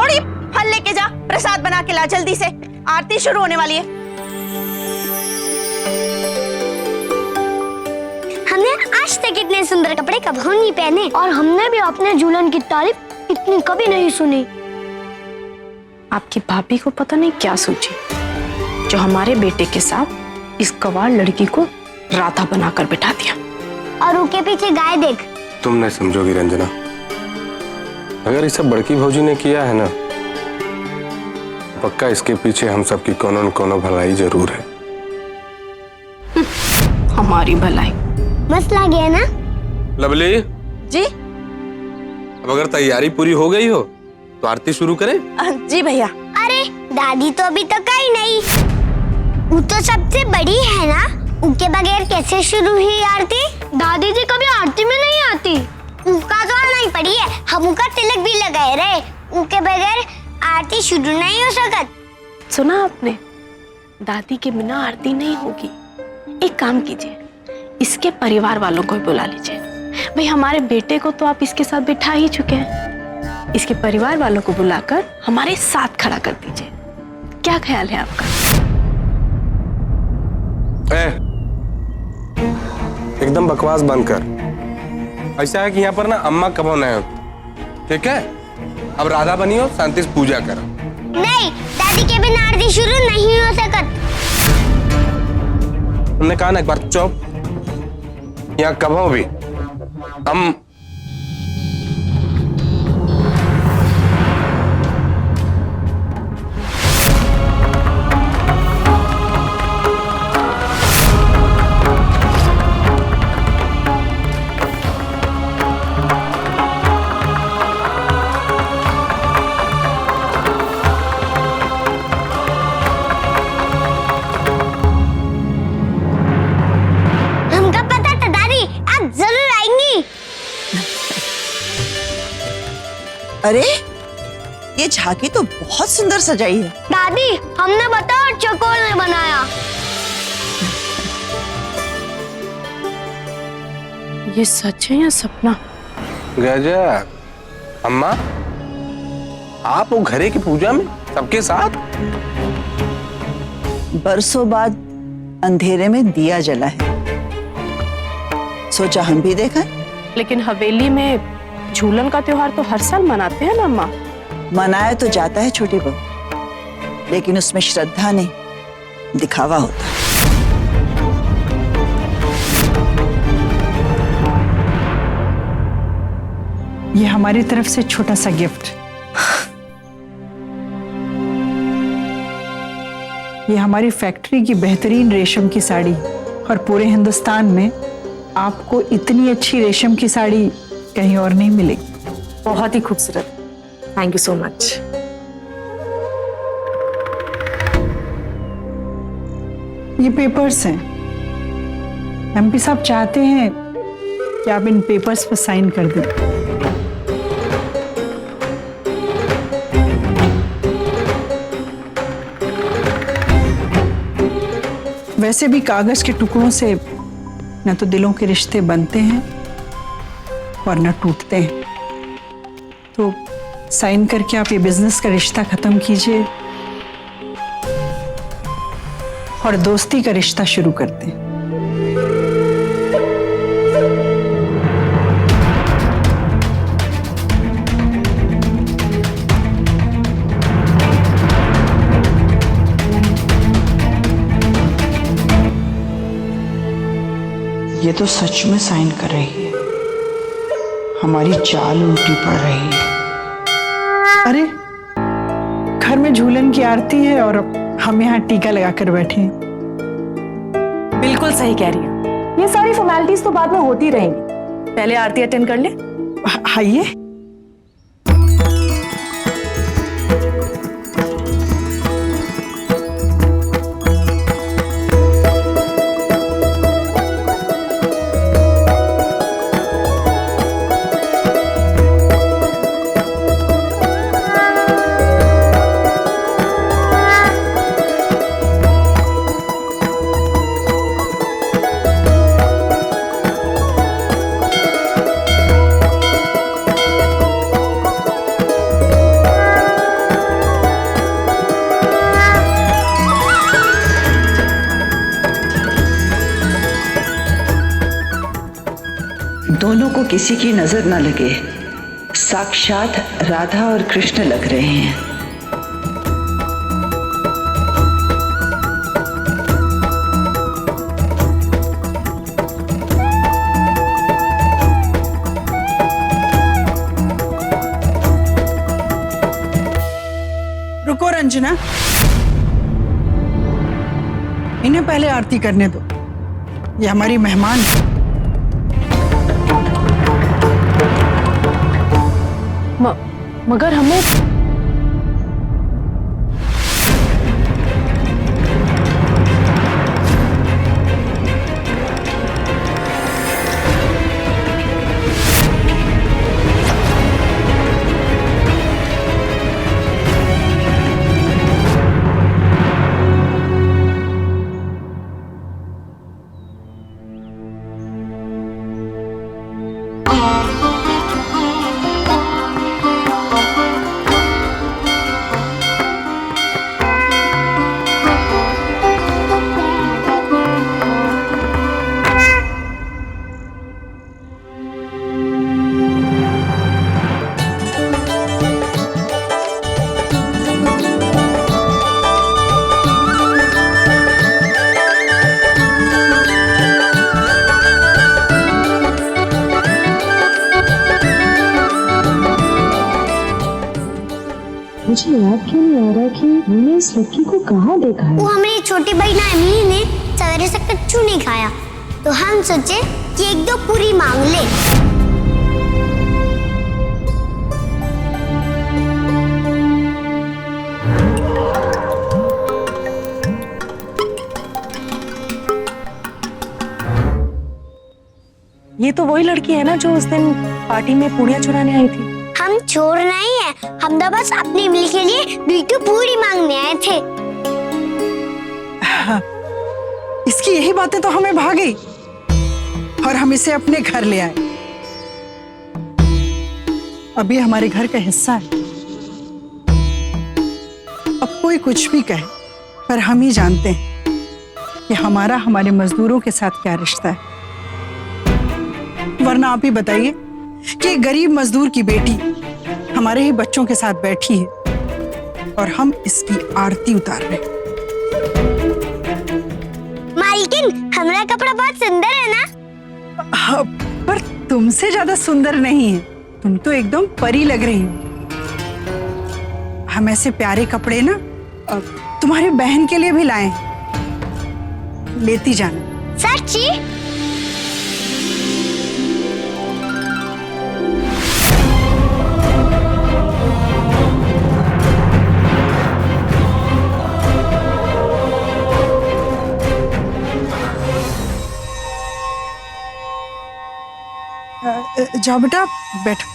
थोड़ी फल लेके जा, प्रसाद बना के ला जल्दी से, आरती शुरू होने वाली है। हमने आज तक इतने सुंदर कपड़े कभी नहीं पहने और हमने भी अपने झूलन की तारीफ इतनी कभी नहीं सुनी। आपकी भाभी को पता नहीं क्या सोची जो हमारे बेटे के साथ इस गवार लड़की को राधा बनाकर बिठा दिया। और उनके पीछे गाय देख। तुम नहीं समझोगी रंजना, अगर ये सब बड़की भौजी ने किया है ना, पक्का इसके पीछे हम सबकी कोनो न कोनो भलाई जरूर है। हमारी भलाई मसला गया ना। लवली जी अब अगर तैयारी पूरी हो गई हो तो आरती शुरू करें। जी भैया। अरे दादी तो अभी तक आई नहीं, वो तो सबसे बड़ी है ना, उनके बगैर कैसे शुरू हुई आरती? दादी जी कभी आरती में नहीं आती। उनका तो नहीं पड़ी है, हम उनका तिलक भी लगाए रहे, उनके बगैर आरती शुरू नहीं हो सकत। सुना आपने, दादी के बिना आरती नहीं होगी। एक काम कीजिए, इसके परिवार वालों को भी बुला लीजिए। भाई हमारे बेटे को तो आप इसके साथ बिठा ही चुके हैं, इसके परिवार वालों को बुलाकर हमारे साथ खड़ा कर दीजिए। क्या ख्याल है आपका? एकदम बकवास बंद कर। ऐसा है कि यहाँ पर ना अम्मा कबो नहीं होती, ठीक है? अब राधा बनी हो, शांति से पूजा करो। नहीं, दादी के बिना आरती शुरू नहीं हो सकत। हमने कहा ना एक बार चुप। यहाँ कबो भी हम अरे ये झांकी तो बहुत सुंदर सजाई है। दादी हमने बताया और चकोर ने बनाया। ये सच है या सपना? गजब। अम्मा आप वो घरे की पूजा में सबके साथ? बरसों बाद अंधेरे में दिया जला है, सोचा हम भी देखा। लेकिन हवेली में झूलन का त्योहार तो हर साल मनाते हैं ना अम्मा। मनाया तो जाता है छोटी बहू, लेकिन उसमें श्रद्धा नहीं, दिखावा होता है। ये हमारी तरफ से छोटा सा गिफ्ट। ये हमारी फैक्ट्री की बेहतरीन रेशम की साड़ी, और पूरे हिंदुस्तान में आपको इतनी अच्छी रेशम की साड़ी कहीं और नहीं मिलेगी। बहुत ही खूबसूरत, थैंक यू सो मच। ये पेपर्स हैं, एमपी साहब चाहते हैं कि आप इन पेपर्स पर साइन कर दें। वैसे भी कागज के टुकड़ों से न तो दिलों के रिश्ते बनते हैं और न टूटते हैं, तो साइन करके आप ये बिजनेस का रिश्ता खत्म कीजिए और दोस्ती का रिश्ता शुरू करते हैं। ये तो सच में साइन कर रही है, हमारी चाल उल्टी पड़ रही है। अरे घर में झूलन की आरती है और हम यहाँ टीका लगाकर बैठे हैं। बिल्कुल सही कह रही है, ये सारी फॉर्मेलिटीज तो बाद में होती रहेंगी, पहले आरती अटेंड कर ले। आइए। दोनों को किसी की नजर न लगे, साक्षात राधा और कृष्ण लग रहे हैं। रुको रंजना, इन्हें पहले आरती करने दो, ये हमारी मेहमान है। मगर हमें मुझे याद क्यों नहीं आ रहा कि मैंने इस लड़की को कहाँ देखा है। वो हमारी छोटी बहन अमीर ने सवेरे से कच्चू नहीं खाया, तो हम सोचे कि एक दो पूरी मांग ले। ये तो वही लड़की है ना जो उस दिन पार्टी में पूड़ियाँ चुराने आई थी। हम चोर नहीं है, हम तो बस अपनी मिल के लिए बिल्टू पूरी मांगने आए थे। इसकी यही बातें तो हमें भा गई और हम इसे अपने घर ले आए। अब ये हमारे घर का हिस्सा है। अब कोई कुछ भी कहे, पर हम ही जानते हैं कि हमारा हमारे मजदूरों के साथ क्या रिश्ता है। वरना आप ही बताइए कि एक गरीब मजदूर की बेटी हमारे ही बच्चों के साथ बैठी है और हम इसकी आरती उतार रहे हैं। मालकिन, हमारा कपड़ा बहुत सुंदर है ना? हाँ, पर तुमसे ज्यादा सुंदर नहीं है। तुम तो एकदम परी लग रही हो। हम ऐसे प्यारे कपड़े ना तुम्हारी बहन के लिए भी लाए हैं। लेती जाना। सच्ची? जाओ बेटा, बैठो।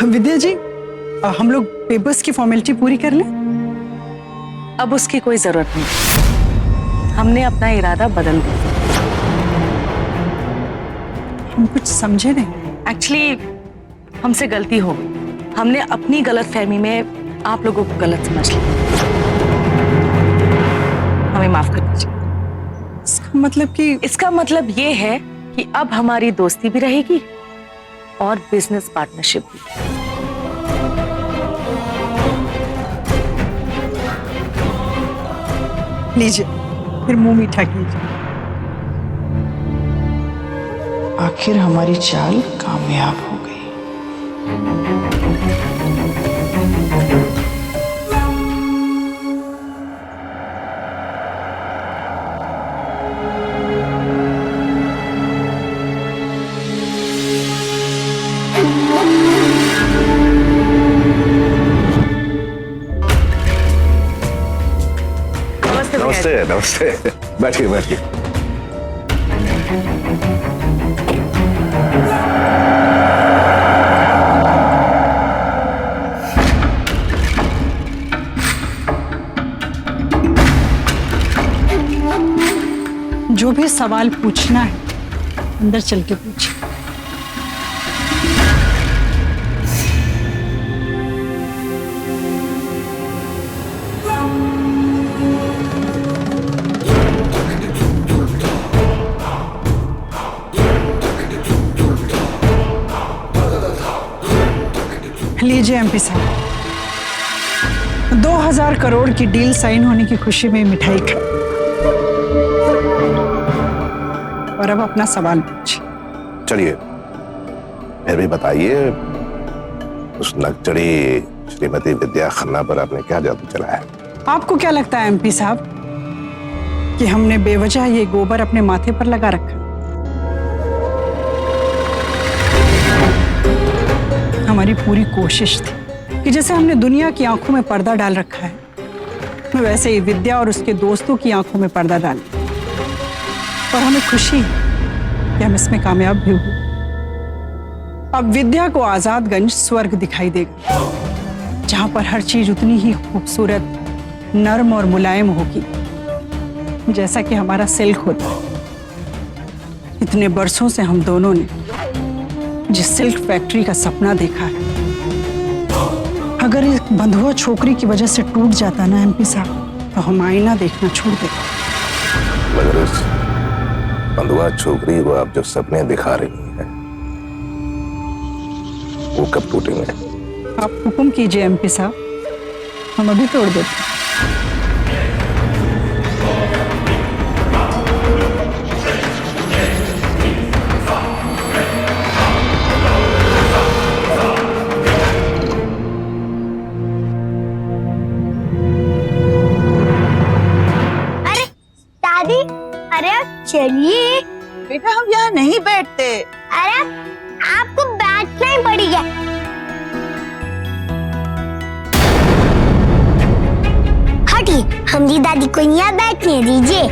विद्या जी, हम लोग पेपर्स की फॉर्मेलिटी पूरी कर लें। अब उसकी कोई जरूरत नहीं, हमने अपना इरादा बदल दिया। हम कुछ समझे नहीं। एक्चुअली हमसे गलती हो गई, हमने अपनी गलतफहमी में आप लोगों को गलत समझ लिया। हमें माफ कर दीजिए। इसका मतलब ये है कि अब हमारी दोस्ती भी रहेगी और बिजनेस पार्टनरशिप भी। लीजिए, फिर मुंह मीठा कीजिए। आखिर हमारी चाल कामयाब हो गई। नमस्ते नमस्ते, बैठिए बैठिए। जो भी सवाल पूछना है अंदर चल के पूछिए। लीजिए एमपी साहब, 2000 करोड़ की डील साइन होने की खुशी में मिठाई खा। और अब अपना सवाल पूछिए। चलिए फिर भी बताइए, उस नकचड़ी श्रीमती विद्या खन्ना पर आपने क्या जादू चलाया? आपको क्या लगता है एमपी साहब कि हमने बेवजह ये गोबर अपने माथे पर लगा रखा? हमारी पूरी कोशिश थी कि जैसे हमने दुनिया की आंखों में पर्दा डाल रखा है, वैसे ही विद्या और उसके दोस्तों की आंखों में पर्दा डाल। और हमें खुशी है कि हम इसमें कामयाब भी हुए। अब विद्या को आजादगंज स्वर्ग दिखाई देगा, जहां पर हर चीज उतनी ही खूबसूरत, नर्म और मुलायम होगी जैसा कि हमारा सिल्क होता है। इतने बरसों से हम दोनों ने जिस सिल्क फैक्ट्री का सपना देखा है, अगर इस बंधुआ छोकरी की वजह से टूट जाता ना एमपी साहब, तो हम आईना देखना छोड़ देते। मगर उस बंधुआ छोकरी को आप जो सपने दिखा रही हैं, वो कब टूटेंगे? आप हुक्म कीजिए एमपी साहब, हम अभी तोड़ देते हैं। अरे दादी, अरे आप चलिए। बेटा हम यहाँ नहीं बैठते। अरे आपको बैठना ही पड़ेगा। हटिए, हमारी दादी को यहाँ बैठने दीजिए।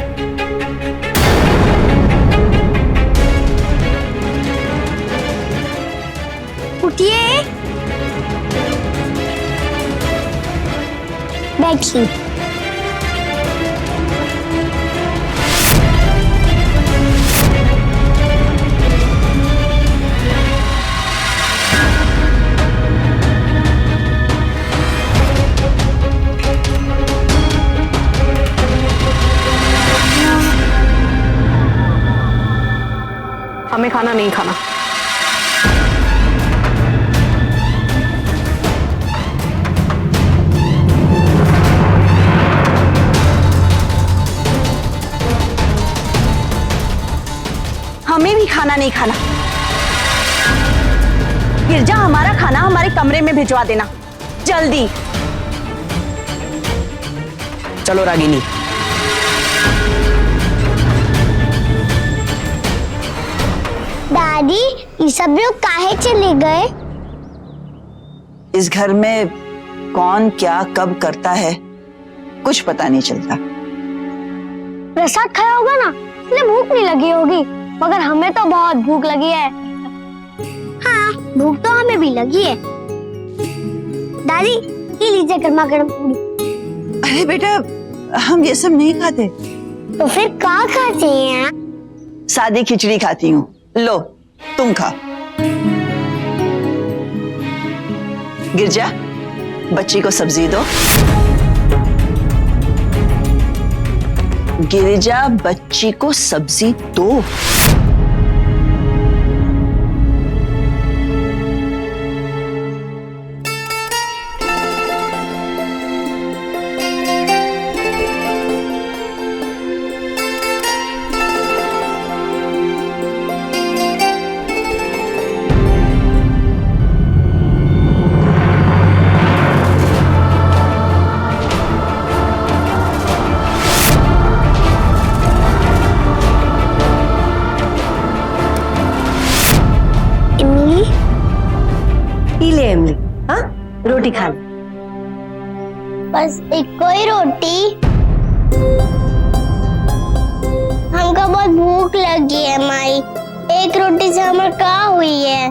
उठिए, बैठिए। हमें खाना नहीं खाना। हमें भी खाना नहीं खाना। गिरजा, हमारा खाना हमारे कमरे में भिजवा देना जल्दी। चलो रागिनी। दादी, ये सब लोग काहे चले गए? इस घर में कौन क्या कब करता है कुछ पता नहीं चलता। प्रसाद खाया होगा ना, इसलिए भूख नहीं लगी होगी, मगर हमें तो बहुत भूख लगी है। हाँ, भूख तो हमें भी लगी है। दादी, ये लीजिए गर्मा गर्म पूरी। अरे बेटा, हम ये सब नहीं खाते। तो फिर क्या खाते हैं? सादी खिचड़ी खाती हूँ। लो तुम खा। गिरजा, बच्ची को सब्जी दो। गिरिजा, बच्ची को सब्जी दो। हाँ, रोटी खा ले। बस एक कोई रोटी। हमको बहुत भूख लगी है माई। एक रोटी से हमारे क्या हुई है?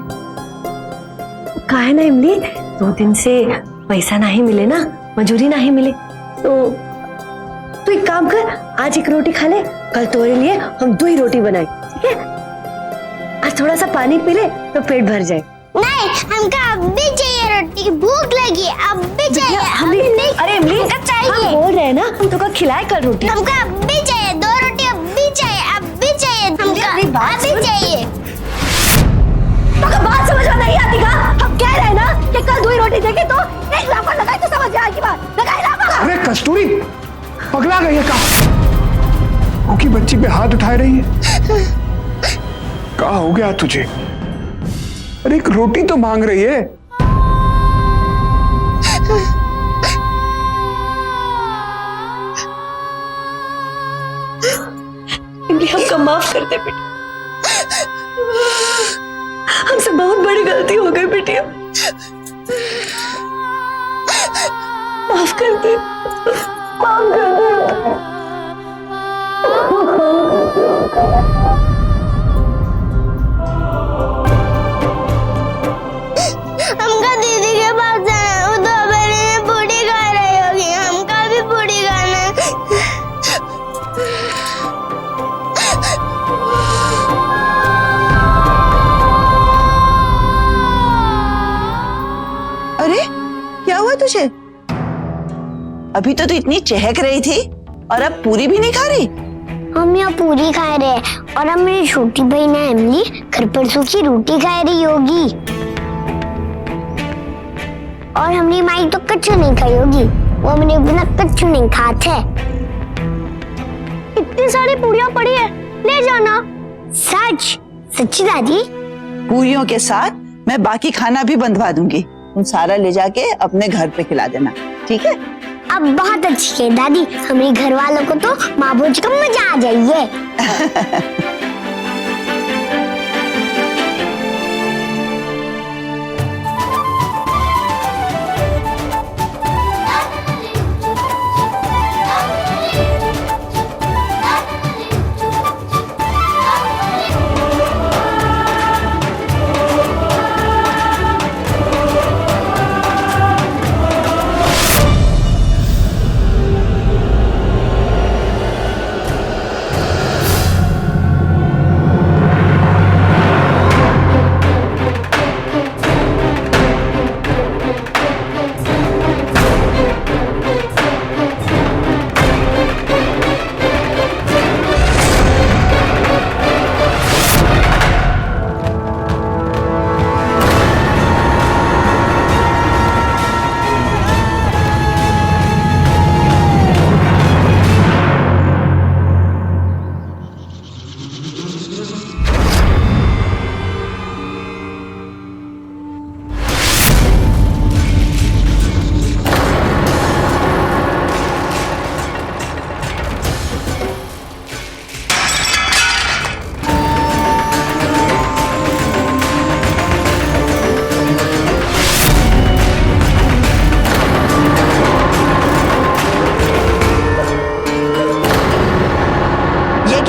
कहा है ना इमली, 2 दिन से पैसा नहीं मिले ना, मजूरी नहीं मिले, तो एक काम कर, आज एक रोटी खा ले, कल तोरे लिए हम 2 ही रोटी बनाए, ठीक है? आज थोड़ा सा पानी पी ले तो पेट भर जाए। नहीं, हमको अब भी चाहिए रोटी, भूख लगी, अब भी चाहिए। अभी नहीं। अरे इमली, चाहिए। बोल रहे हैं ना, हम तो खिलाए कल रोटी। हमको अब भी चाहिए, 2 रोटी अब भी चाहिए, अब भी चाहिए, हमको अभी चाहिए। तो बात समझ में नहीं आती का? हम कह रहे हैं ना कि कल 2 ही रोटी कस्तूरी पगला गई है कहाँ की बच्ची पे हाथ उठाए रही है। कहाँ हो गया तुझे? अरे एक रोटी तो मांग रही है। हमको माफ कर दे बेटी, हमसे बहुत बड़ी गलती हो गई बेटिया, माफ कर दे, माफ कर दे। हमका दीदी के पास जाना है, वो तो मेरे पूरी खा रही होगी, हमका भी पूरी खाना है। अरे क्या हुआ तुझे? अभी तो तू इतनी चहक रही थी और अब पूरी भी नहीं खा रही। हम यहाँ पूरी खा रहे हैं और अब मेरी छोटी बहन एमिली घर पर सूखी रोटी खा रही होगी और हमारी माई तो कच्चू नहीं खाई होगी, वो मेरे बिना कच्चू नहीं खाते। इतनी सारी पूरियां पड़ी है, ले जाना। सच सच्ची दादी? पूरियों के साथ मैं बाकी खाना भी बंधवा दूंगी, तुम सारा ले जाके अपने घर पे खिला देना, ठीक है? अब बहुत अच्छी है दादी, हमारे घर वालों को तो माँ भोज का मजा आ जाइए।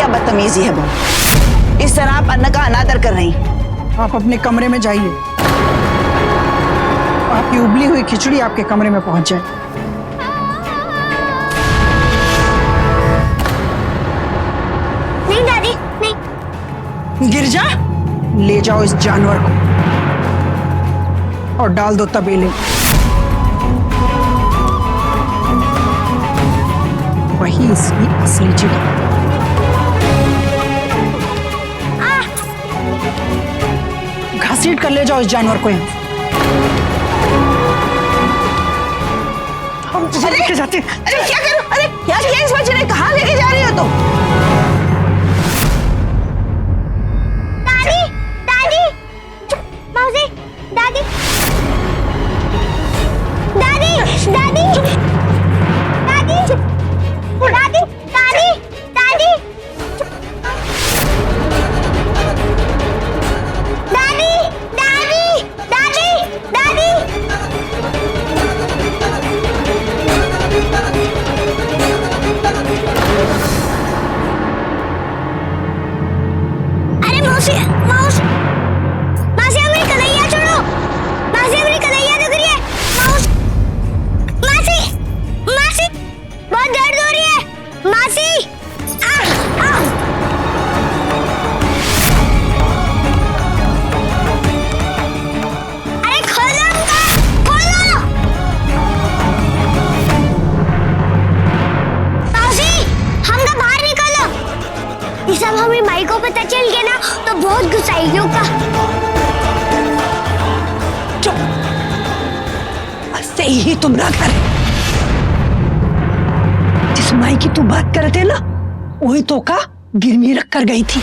बदतमीजी है बहू, इस तरह आप अन्न का अनादर कर रही हैं। आप अपने कमरे में जाइए, आपकी उबली हुई खिचड़ी आपके कमरे में पहुंच जाए। नहीं दादी नहीं। गिरजा, ले जाओ इस जानवर को और डाल दो तबेले। वही इसकी असली जगह। घसीट कर ले जाओ इस जानवर को यहाँ। हम तुझे लेके जाते। अरे क्या करो? अरे क्या किया इस बच्चे ने? कहाँ लेके जा रही हो तुम? दादी दादी मौसी दादी दादी दादी दादी दादी दादी दादी दादी दादी दादी अरे मौसी मौसी मासी हमारी कन्हैया छोड़ो, मासी हमारी कन्हैया दुख रही है। मासी मासी बहुत दर्द हो रही है मासी। अरे खोलो उनका, खोलो। मासी हमका बाहर निकालो, ये सब हमें माई को पता चल गया ना तो बहुत गुस्सा आएगी उनका। ऐसे ही तुम ना करे। जिस माई की तू बात करते ना वही तो का गिरवी रख कर गई थी।